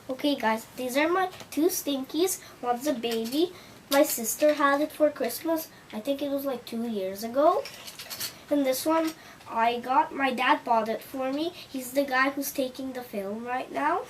Okay guys, these are my two Stinkies. One's a baby. My sister had it for Christmas. I think it was like 2 years ago. And this one my dad bought it for me. He's the guy who's taking the film right now.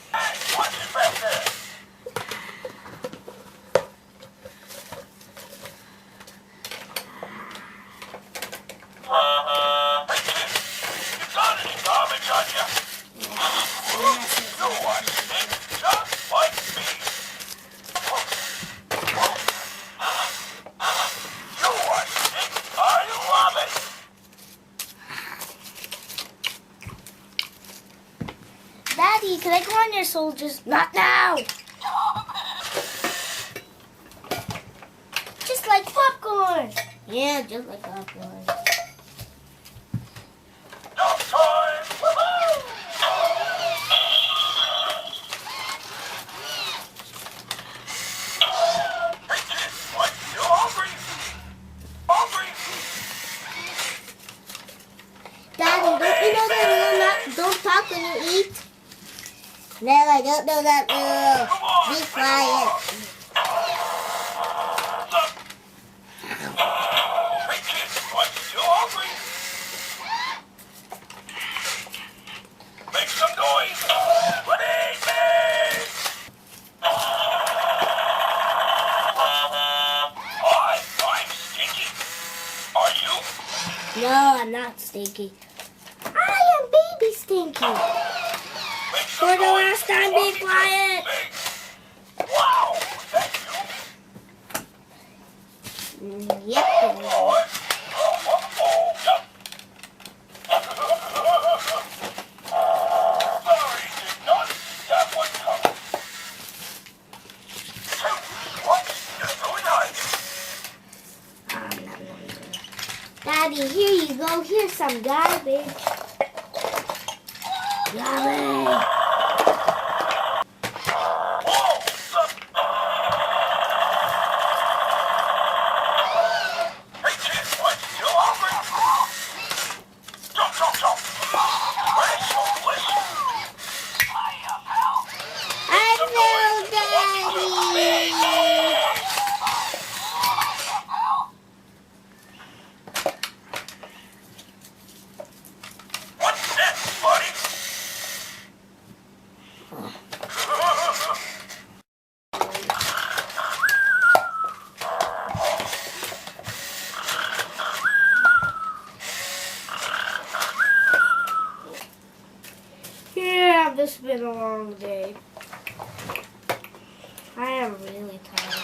Daddy, can I go on your soldiers? Not now! Just like popcorn! Yeah, just like popcorn. Daddy, don't you know that rule? Don't talk when you eat? No, I don't know that rule. Be quiet. Hey kids, what? You hungry? Make some noise. Hi, I'm Stinky. Are you? No, I'm not Stinky. I am baby Stinky. For the last time, be quiet. Wow, thank you. Yep. Sorry, did not see that one coming. What? You're doing nice. Daddy, here you go. Here's some garbage. Yummy. Yeah, this has been a long day. I am really tired.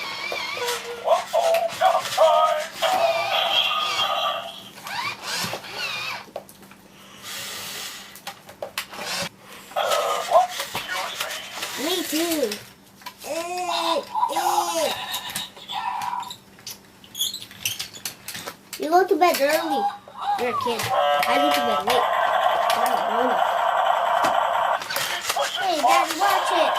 Me too. You go to bed early. You're a kid. I go to bed late. I'm a grown-up. Hey, Daddy, watch it.